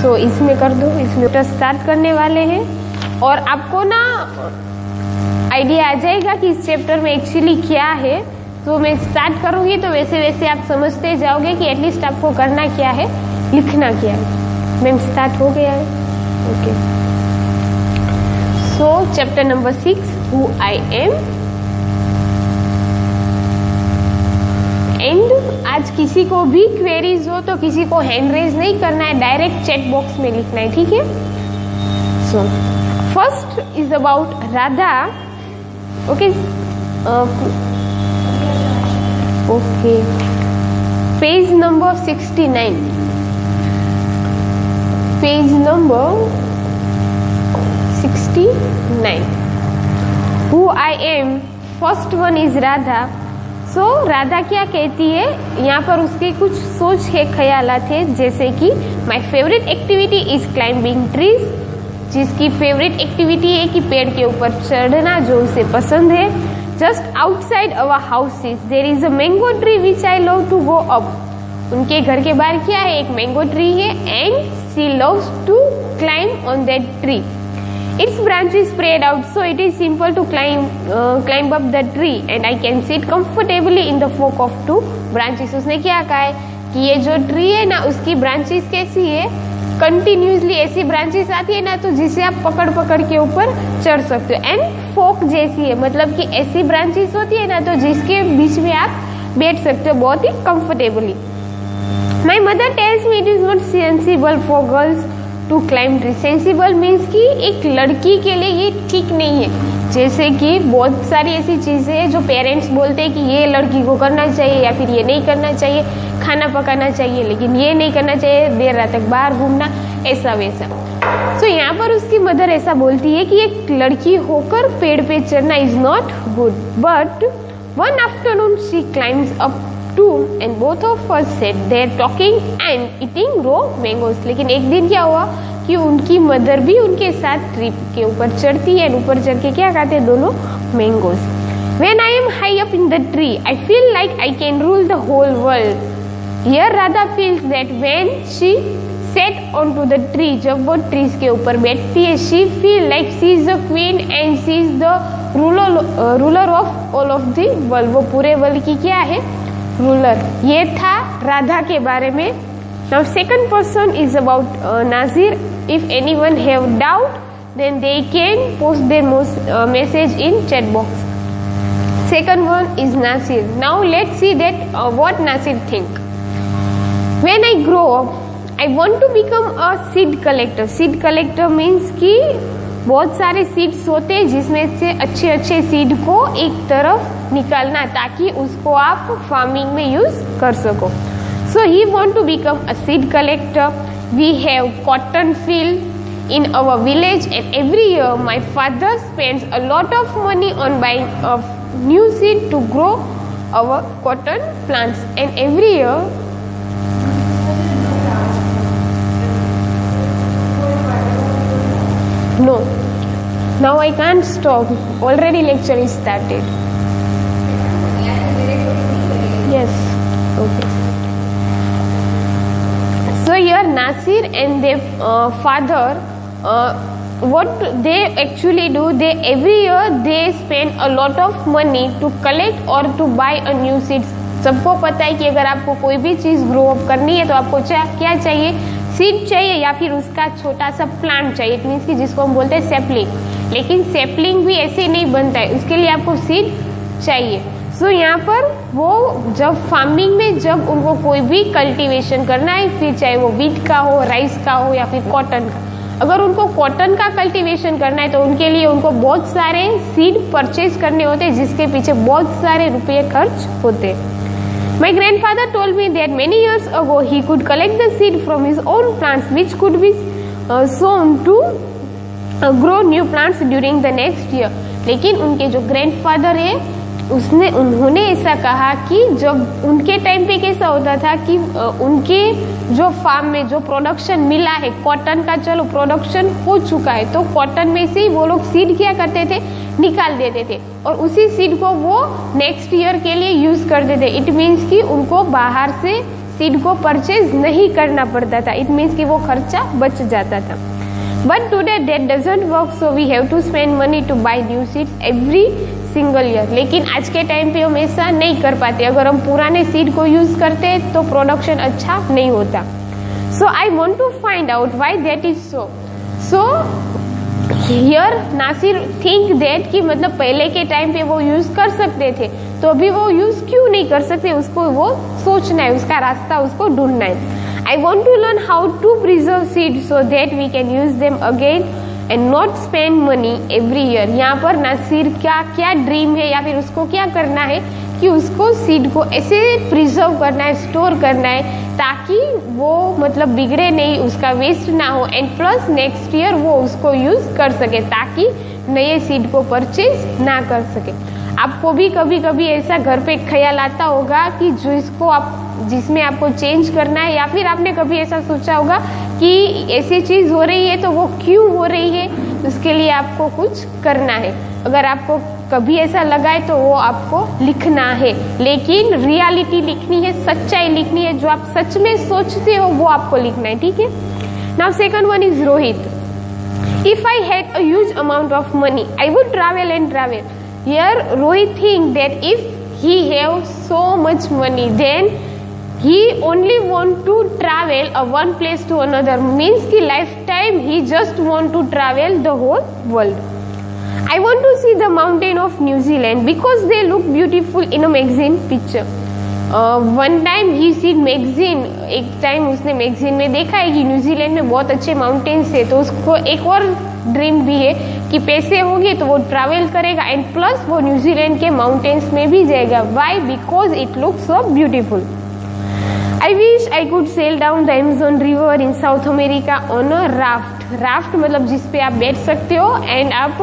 सो इसमें कर दो, इसमें स्टार्ट करने वाले हैं और आपको ना आइडिया आ जाएगा कि इस चैप्टर में एक्चुअली क्या है। तो मैं स्टार्ट करूंगी तो वैसे वैसे आप समझते जाओगे कि एटलीस्ट आपको करना क्या है, लिखना क्या है। मैम स्टार्ट हो गया है, okay. So chapter number 6, who I M. And आज किसी को भी क्वेरीज हो तो किसी को हैंड रेज नहीं करना है, डायरेक्ट चैट बॉक्स में लिखना है, ठीक है। So first is about Radha, okay okay. Page number 69, page number 69, who I am. First one is Radha. So Radha क्या कहती है, यहाँ पर उसके कुछ सोच है, ख्यालात है, जैसे कि my favourite activity is climbing trees, जिसकी फेवरेट एक्टिविटी है कि पेड़ के ऊपर चढ़ना, जो उसे पसंद है। Just outside our houses there is a mango tree which I love to go up. उनके घर के बाहर क्या है, एक मैंगो ट्री है and she loves to climb on that tree. Its branches spread out, so it is simple to climb up the tree, and I can sit comfortably in the fork of two branches. उसने क्या कहा है कि ये जो tree है ना, उसकी ब्रांचेस कैसी है, कंटिन्यूसली ऐसी ब्रांचेस आती है ना, तो जिसे आप पकड़ पकड़ के ऊपर चढ़ सकते हो। एंड फोक जैसी है, मतलब कि ऐसी ब्रांचेस होती है ना, तो जिसके बीच में आप बैठ सकते हो बहुत ही comfortably. My mother tells me it is not sensible for girls to climb tree. Sensible means कि एक लड़की के लिए ये ठीक नहीं है। जैसे कि बहुत सारी ऐसी चीजें हैं जो पेरेंट्स बोलते हैं कि ये लड़की को करना चाहिए या फिर ये नहीं करना चाहिए, खाना पकाना चाहिए लेकिन ये नहीं करना चाहिए, देर रात तक बाहर घूमना, ऐसा वैसा। तो यहाँ पर उसकी मदर ऐसा बोलती है कि एक लड़की होकर पेड़ पे चढ़ना is not good. But one afternoon she climbs up to and both of us said they are talking and eating raw mangoes. लेकिन एक दिन क्या हुआ कि उनकी मदर भी उनके साथ ट्री के ऊपर चढ़ती है, ऊपर चढ़ के क्या खाते हैं दोनों, mangoes. When I am high up in the tree, I feel like I can rule the whole world. Here Radha feels that when she sat onto the tree, जब वो ट्रीज के ऊपर बैठती है, she feel like she is the queen and she is the ruler of all of the world. वो पूरे world की क्या है, रूलर। ये था राधा के बारे में। Now second person is about Nazir. If anyone have doubt, then they can post their message in chat box. Second one is Nasir. Now let's see that what Nasir think. When I grow up, I want to become a seed collector. Seed collector means कि बहुत सारे seeds होते हैं जिसमें से अच्छे अच्छे seed को एक तरफ निकालना ताकि उसको आप फार्मिंग में यूज कर सको। So he want to become a seed collector. We have cotton field in our village and every year my father spends a lot of money on buying a new seed to grow our cotton plants, and every year no, now I can't stop, already lecture is started. Yes, okay. So here Nasir and their father, what they actually do, they every year they spend a lot of money to collect or to buy a new seeds. सबको पता है कि अगर आपको कोई भी चीज grow up करनी है तो आपको क्या चाहिए, सीड चाहिए या फिर उसका छोटा सा प्लांट चाहिए। इट मीन्स कि जिसको हम बोलते हैं सेपलिंग। लेकिन सेपलिंग भी ऐसे नहीं बनता है, उसके लिए आपको सीड चाहिए। सो यहाँ पर वो जब फार्मिंग में जब उनको कोई भी कल्टीवेशन करना है, फिर चाहे वो वीट का हो, राइस का हो या फिर कॉटन का, अगर उनको कॉटन का कल्टीवेशन करना है तो उनके लिए उनको बहुत सारे सीड परचेज करने होते हैं जिसके पीछे बहुत सारे रुपये खर्च होते हैं। My grandfather told me that many years ago he could collect the seed from his own plants which could be sown to grow new plants during the next year. लेकिन उनके जो ग्रैंडफादर है उन्होंने ऐसा कहा कि जब उनके टाइम पे कैसा होता था कि उनके जो फार्म में जो प्रोडक्शन मिला है कॉटन का, चलो प्रोडक्शन हो चुका है तो कॉटन में से ही वो लोग सीड क्या करते थे, निकाल देते थे और उसी सीड को वो नेक्स्ट ईयर के लिए यूज करते थे। इट मीन्स कि उनको बाहर से सीड को परचेज नहीं करना पड़ता था। इट मीन्स कि वो खर्चा बच जाता था। But today that doesn't work, so we have to spend money to buy new seeds every single year. लेकिन आज के टाइम पे हम ऐसा नहीं कर पाते। अगर हम पुराने सीड को यूज करते हैं तो प्रोडक्शन अच्छा नहीं होता। So I want to find out why that is so here Nasir think that कि मतलब पहले के टाइम पे वो यूज कर सकते थे, तो अभी वो यूज क्यों नहीं कर सकते, उसको वो सोचना है, उसका रास्ता उसको ढूंढना है। I want to learn how to preserve seeds so that we can use them again and not spend money every year। यहाँ पर नासिर का क्या ड्रीम है या फिर उसको क्या करना है कि उसको सीड को ऐसे प्रिजर्व करना है, स्टोर करना है ताकि वो मतलब बिगड़े नहीं, उसका वेस्ट ना हो, एंड प्लस नेक्स्ट ईयर वो उसको यूज कर सके ताकि नए सीड को परचेज ना कर सके। आपको भी कभी कभी ऐसा घर पे ख्याल आता होगा कि जिसमें आपको चेंज करना है, या फिर आपने कभी ऐसा सोचा होगा कि ऐसी चीज हो रही है तो वो क्यों हो रही है, उसके लिए आपको कुछ करना है। अगर आपको कभी ऐसा लगा है तो वो आपको लिखना है, लेकिन रियलिटी लिखनी है, सच्चाई लिखनी है, जो आप सच में सोचते हो वो आपको लिखना है, ठीक है। Now second one is Rohit. If I had a huge amount of money I would travel and travel. Here Rohit think that if he have so much money then he only want to travel one place to another, means कि lifetime he just want to travel the whole world. I want to see the mountain of New Zealand because they look beautiful in a magazine picture. One time he seen magazine, एक time उसने magazine में देखा है कि New Zealand में बहुत अच्छे mountains है, तो उसको एक और ड्रीम भी है कि पैसे होंगे तो वो ट्रैवल करेगा एंड प्लस वो न्यूजीलैंड के माउंटेन्स में भी जाएगा। Why? Because it looks so beautiful. I wish I could sail down the Amazon river in South America on a raft. Raft मतलब जिसपे आप बैठ सकते हो एंड आप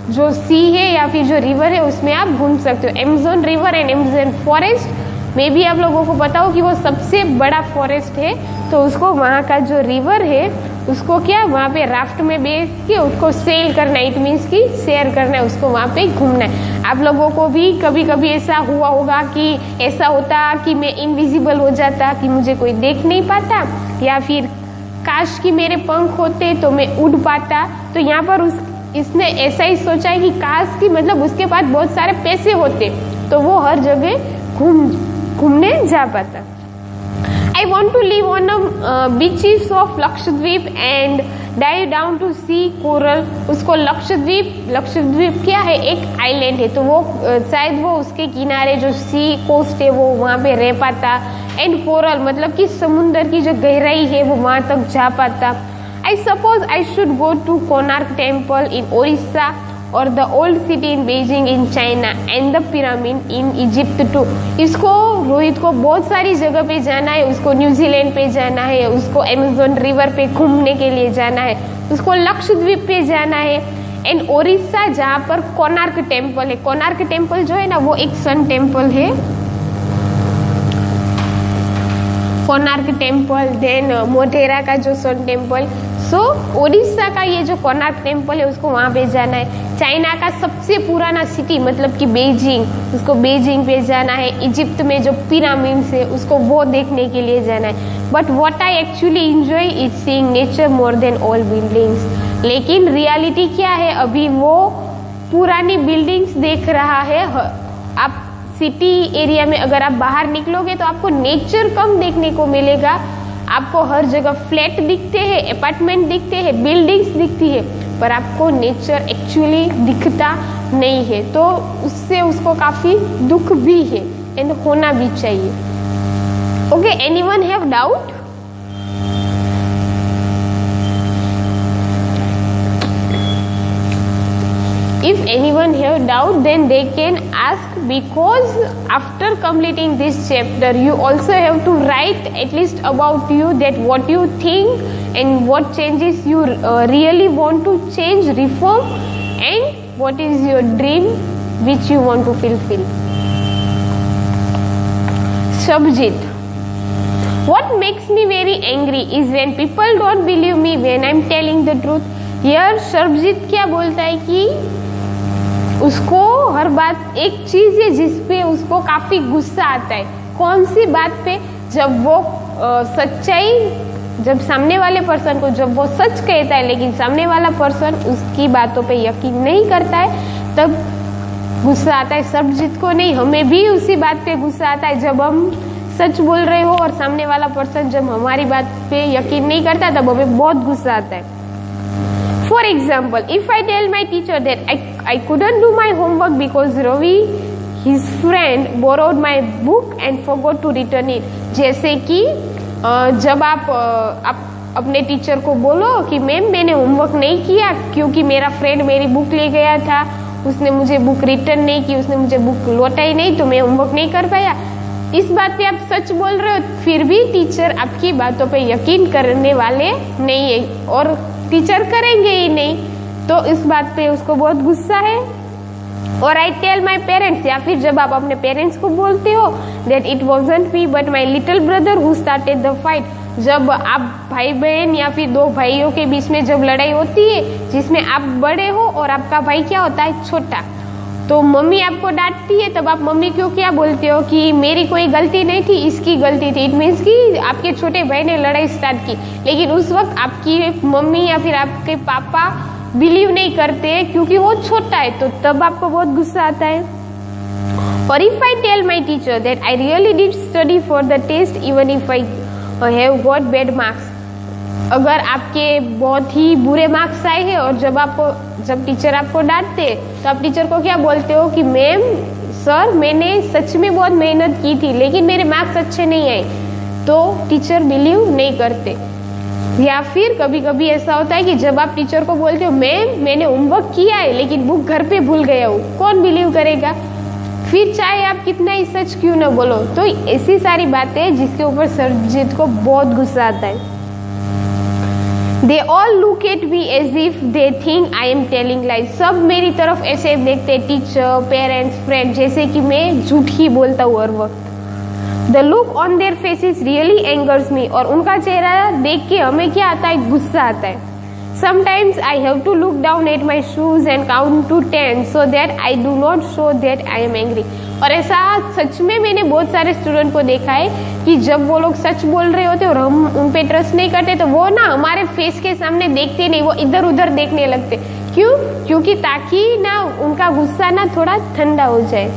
जो सी है या फिर जो रिवर है उसमें आप घूम सकते हो। Amazon river and Amazon forest में भी आप लोगों को पता हो कि वो सबसे बड़ा फॉरेस्ट है, तो उसको वहाँ का जो रिवर है उसको क्या वहाँ पे राफ्ट में बैठ के उसको सेल करना है। इट मीन्स कि शेयर करना है, उसको वहाँ पे घूमना है। आप लोगों को भी कभी कभी ऐसा हुआ होगा कि ऐसा होता कि मैं इनविजिबल हो जाता, कि मुझे कोई देख नहीं पाता, या फिर काश कि मेरे पंख होते तो मैं उड़ पाता। तो यहाँ पर इसने ऐसा ही सोचा है कि काश कि मतलब उसके पास बहुत सारे पैसे होते तो वो हर जगह घूमने जा पाता। I want to live on the beaches of Lakshadweep and dive down to see coral। उसको लक्षद्वीप क्या है? एक आइलैंड है, तो वो शायद वो उसके किनारे जो सी कोस्ट है वो वहाँ पे रह पाता, एंड कोरल मतलब कि समुंदर की जो गहराई है वो वहाँ तक जा पाता। I suppose I should go to Konark Temple in Orissa or the old city in Beijing in China and the pyramid in Egypt too। इसको रोहित को बहुत सारी जगह पे जाना है, उसको न्यूजीलैंड पे जाना है, उसको अमेज़न रिवर पे घूमने के लिए जाना है, उसको लक्षद्वीप पे जाना है, एंड ओडिशा जहाँ पर कोणार्क टेम्पल है। कोणार्क टेम्पल जो है ना वो एक सन टेम्पल है, कोणार्क टेम्पल, देन मोटेरा का जो सन टेम्पल। सो ओडिशा का ये जो कोणार्क टेम्पल है उसको वहाँ पे जाना है। चाइना का सबसे पुराना सिटी मतलब कि बेजिंग, उसको बेजिंग पे जाना है। इजिप्ट में जो पिरामिड्स है उसको वो देखने के लिए जाना है। But what I actually enjoy is seeing nature more than all buildings. लेकिन रियलिटी क्या है? अभी वो पुरानी बिल्डिंग्स देख रहा है। आप सिटी एरिया में अगर आप बाहर निकलोगे तो आपको नेचर कम देखने को मिलेगा। आपको हर जगह फ्लैट दिखते हैं, अपार्टमेंट दिखते हैं, बिल्डिंग्स दिखती है, पर आपको नेचर एक्चुअली दिखता नहीं है। तो उससे उसको काफी दुख भी है एंड होना भी चाहिए। Okay, anyone have doubt? If anyone have doubt then they can ask, because after completing this chapter you also have to write at least about you, that what you think and what changes you really want to change, reform, and what is your dream which you want to fulfill. Shabjit, what makes me very angry is when people don't believe me when I'm telling the truth। Here Sarabjit क्या बोलता है कि उसको हर बात, एक चीज है जिसपे उसको काफी गुस्सा आता है। कौन सी बात पे? जब वो सच्चाई, जब सामने वाले पर्सन को जब वो सच कहता है लेकिन सामने वाला पर्सन उसकी बातों पे यकीन नहीं करता है, तब गुस्सा आता है। सर्वजीत को नहीं, हमें भी उसी बात पे गुस्सा आता है जब हम सच बोल रहे हो और सामने वाला पर्सन जब हमारी बात पे यकीन नहीं करता, तब हमें बहुत गुस्सा आता है। For example, if I tell my teacher that I couldn't do my homework because Ravi, his friend, borrowed my book and forgot to return it. जैसे कि जब आप अपने टीचर को बोलो कि मैम मैंने होमवर्क नहीं किया क्योंकि मेरा फ्रेंड मेरी बुक ले गया था, उसने मुझे बुक रिटर्न नहीं की, उसने मुझे बुक लौटाई नहीं, तो मैं होमवर्क नहीं कर पाया। इस बात पे आप सच बोल रहे हो, फिर भी टीचर आपकी बातों पे यकीन करने वाले नहीं है और टीचर करेंगे ही नहीं, तो इस बात पे उसको बहुत गुस्सा है। और आई टेल माई पेरेंट्स, या फिर जब आप अपने पेरेंट्स को बोलते हो that it wasn't me but my little brother who started the fight, जब आप भाई बहन या फिर दो भाइयों के बीच में जब लड़ाई होती है जिसमें आप बड़े हो और आपका भाई क्या होता है छोटा, तो मम्मी आपको डांटती है, तब आप मम्मी को क्या बोलते हो कि मेरी कोई गलती नहीं थी, इसकी गलती थी। इट मीन्स कि आपके छोटे भाई ने लड़ाई स्टार्ट की, लेकिन उस वक्त आपकी मम्मी या फिर आपके पापा बिलीव नहीं करते क्योंकि वो छोटा है, तो तब आपको बहुत गुस्सा आता है। और if I tell my teacher that I really did study for the test even if I have got bad marks, अगर आपके बहुत ही बुरे मार्क्स आए हैं और जब टीचर आपको डांटते तो आप टीचर को क्या बोलते हो कि मैम सर मैंने सच में बहुत मेहनत की थी लेकिन मेरे मार्क्स अच्छे नहीं आए, तो टीचर बिलीव नहीं करते। या फिर कभी कभी ऐसा होता है कि जब आप टीचर को बोलते हो मैम मैंने होमवर्क किया है लेकिन बुक घर पे भूल गया हूँ, कौन बिलीव करेगा? फिर चाहे आप कितना ही सच क्यों ना बोलो। तो ऐसी सारी बातें जिसके ऊपर सर्वजीत को बहुत गुस्सा आता है। They all look at me as if they think I am telling lies. सब मेरी तरफ ऐसे देखते, टीचर, पेरेंट्स, फ्रेंड, जैसे कि मैं झूठ ही बोलता हूँ हर वक्त। The look on their faces really angers me. और उनका चेहरा देख के हमें क्या आता है? गुस्सा आता है। Sometimes I have to look down at my shoes and count to 10 so that I do not show that I am angry. और ऐसा सच में मैंने बहुत सारे स्टूडेंट को देखा है कि जब वो लोग सच बोल रहे होते और हम उन पे ट्रस्ट नहीं करते तो वो ना हमारे फेस के सामने देखते नहीं, वो इधर उधर देखने लगते। क्यों? क्योंकि ताकि ना उनका गुस्सा ना थोड़ा ठंडा हो जाए।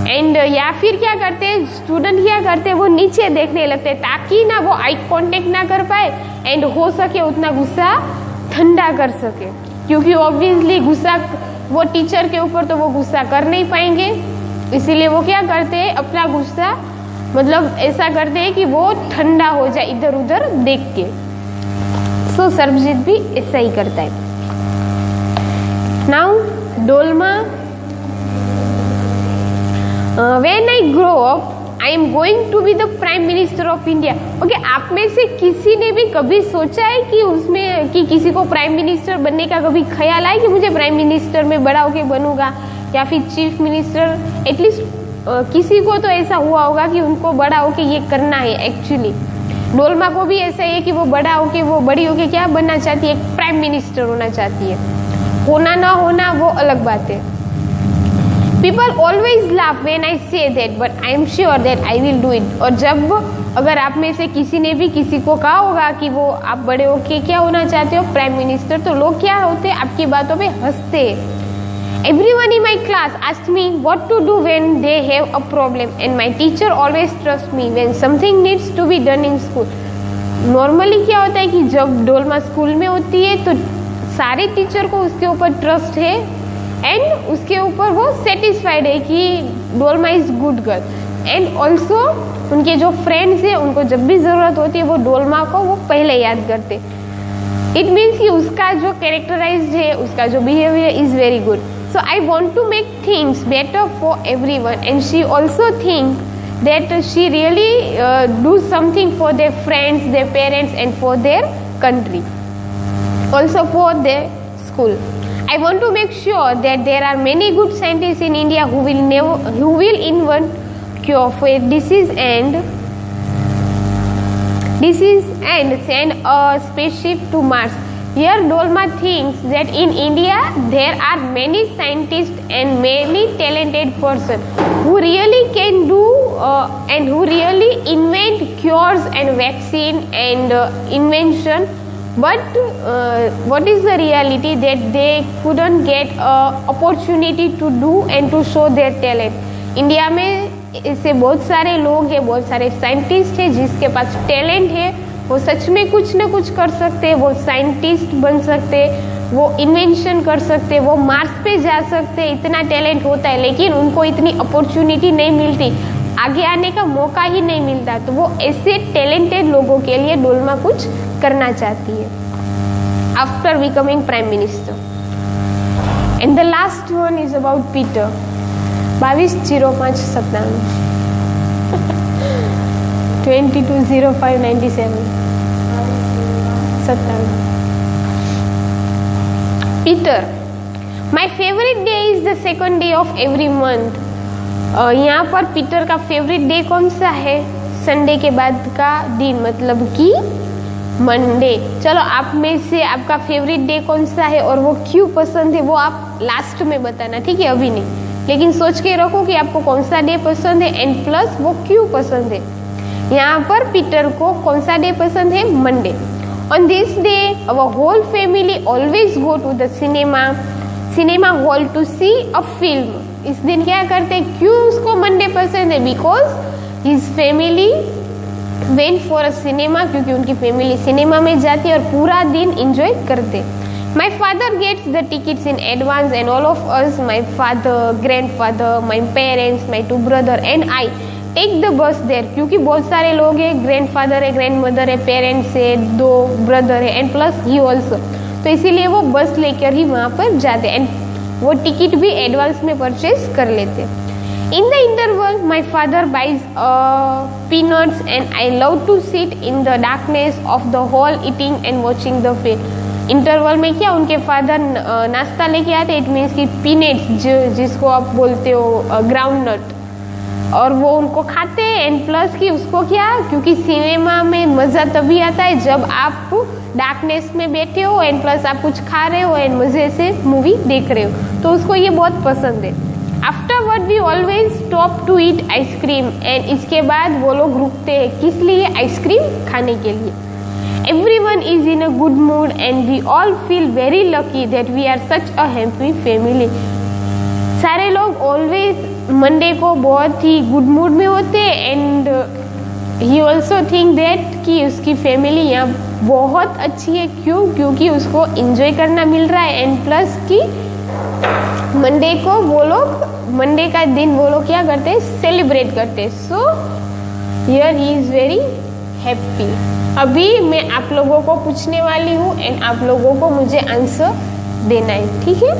एंड या फिर क्या करते हैं स्टूडेंट, क्या करते हैं वो नीचे देखने लगते हैं ताकि ना वो आई कांटेक्ट ना कर पाए एंड हो सके उतना गुस्सा ठंडा कर सके, क्योंकि ऑब्वियसली गुस्सा वो टीचर के ऊपर तो वो गुस्सा कर नहीं पाएंगे, इसीलिए वो क्या करते हैं अपना गुस्सा मतलब ऐसा करते हैं कि वो ठंडा हो जाए इधर उधर देख के। सो सर्वजीत भी ऐसा ही करता है। Now Dolma, when I grow up I am going to be the Prime Minister of India. Okay, आप में से किसी ने भी कभी सोचा है कि उसमें कि किसी को प्राइम मिनिस्टर बनने का कभी ख्याल आया कि मुझे प्राइम मिनिस्टर में बड़ा होके बनूंगा या फिर चीफ मिनिस्टर? एटलीस्ट किसी को तो ऐसा हुआ होगा कि उनको बड़ा होके ये करना है। एक्चुअली डोलमा को भी ऐसा है कि वो बड़ा होके वो बड़ी होके क्या बनना चाहती है? एक प्राइम मिनिस्टर होना चाहती है। होना ना होना वो अलग बात है। People always laugh when I say that, but I am sure that I will do it. और जब अगर आप में से किसी ने भी किसी को कहा होगा कि वो आप बड़े होके क्या होना चाहते हो? प्राइम मिनिस्टर, तो लोग क्या होते हैं आपकी बातों पे हंसते। Everyone in my class asked me what to do when they have a problem, and my teacher always trusts me when something needs to be done in school. Normally क्या होता है कि जब डोलमा स्कूल में होती है तो सारे टीचर को उसके ऊपर ट्रस्ट है एंड उसके ऊपर वो सेटिस्फाइड है कि Dolma is good girl. And also उनके जो फ्रेंड्स हैं उनको जब भी जरूरत होती है वो डोलमा को वो पहले याद करते। इट मीन्स कि उसका जो कैरेक्टराइज्ड है, उसका जो behaviour is very good. So I want to make things better for everyone and she also think that she really do something for their friends, their parents and for their country, also for their school. I want to make sure that there are many good scientists in India who will invent cure for disease and send a spaceship to Mars. Here Dolma thinks that in India there are many scientists and many talented persons who really can do and who really invent cures and vaccine and invention, but what is the reality that they couldn't get opportunity to do and to show their talent. India में ऐसे बहुत सारे लोग हैं, बहुत सारे scientist हैं जिसके पास टैलेंट है, वो सच में कुछ ना कुछ कर सकते हैं, वो साइंटिस्ट बन सकते हैं, वो इन्वेंशन कर सकते हैं, वो मार्स पे जा सकते हैं, इतना टैलेंट होता है, लेकिन उनको इतनी अपॉर्चुनिटी नहीं मिलती, आगे आने का मौका ही नहीं मिलता। तो वो ऐसे टैलेंटेड लोगों के लिए डोलमा कुछ करना चाहती है after becoming prime minister. And the last one is about Peter. 22/05/97 22/05/97 Peter, my favorite day is the second day of every month. यहाँ पर पीटर का फेवरेट डे कौन सा है? संडे के बाद का दिन, मतलब कि मंडे। चलो आप में से आपका फेवरेट डे कौन सा है और वो क्यों पसंद है वो आप लास्ट में बताना, ठीक है? अभी नहीं, लेकिन सोच के रखो कि आपको कौन सा डे पसंद है एंड प्लस वो क्यों पसंद है। यहाँ पर पीटर को कौन सा डे पसंद है? Monday. On this day, our whole family always go to the cinema hall to see a film. इस दिन क्या करते हैं? क्यों उसको मंडे पसंद है? Because his family went for a cinema, क्योंकि उनकी फैमिली सिनेमा में जाती है और पूरा दिन एंजॉय करते। My father gets the tickets in advance and all of us, my father, grandfather, my parents, my two brother and I take the bus there, क्योंकि बहुत सारे लोग हैं, ग्रैंडफादर है, ग्रैंडमदर है, पेरेंट्स है, 2 ब्रदर है एंड प्लस ही ऑल्सो, तो इसीलिए वो बस लेकर ही वहाँ पर जाते एंड वो टिकट भी एडवांस में परचेज कर लेते। In the interval my father buys peanuts and I love to sit in the darkness of the hall eating and watching the film. Interval में क्या उनके फादर नाश्ता लेके आते, इट मीन्स की पीनट्स जिसको आप बोलते हो ग्राउंड नट, और वो उनको खाते हैं एंड प्लस कि उसको क्या, क्योंकि सिनेमा में मज़ा तभी आता है जब आप डार्कनेस में बैठे हो एंड प्लस आप कुछ खा रहे हो एंड मज़े से मूवी देख रहे हो, तो उसको ये बहुत पसंद है। Afterward we always stop to eat ice cream and इसके बाद वो लोग रुकते हैं, किस लिए? आइसक्रीम खाने के लिए। Everyone is in a good mood and we all feel very lucky that we are such a happy family. सारे लोग ऑलवेज मंडे को बहुत ही गुड मूड में होते हैं and he also think that कि उसकी फैमिली यहाँ बहुत अच्छी है। क्यों? क्योंकि उसको एंजॉय करना मिल रहा है एंड प्लस कि मंडे को वो लोग, मंडे का दिन वो लोग क्या करते हैं? सेलिब्रेट करते हैं। So here he is very happy. अभी मैं आप लोगों को पूछने वाली हूँ एंड आप लोगों को मुझे आंसर देना है, ठीक है?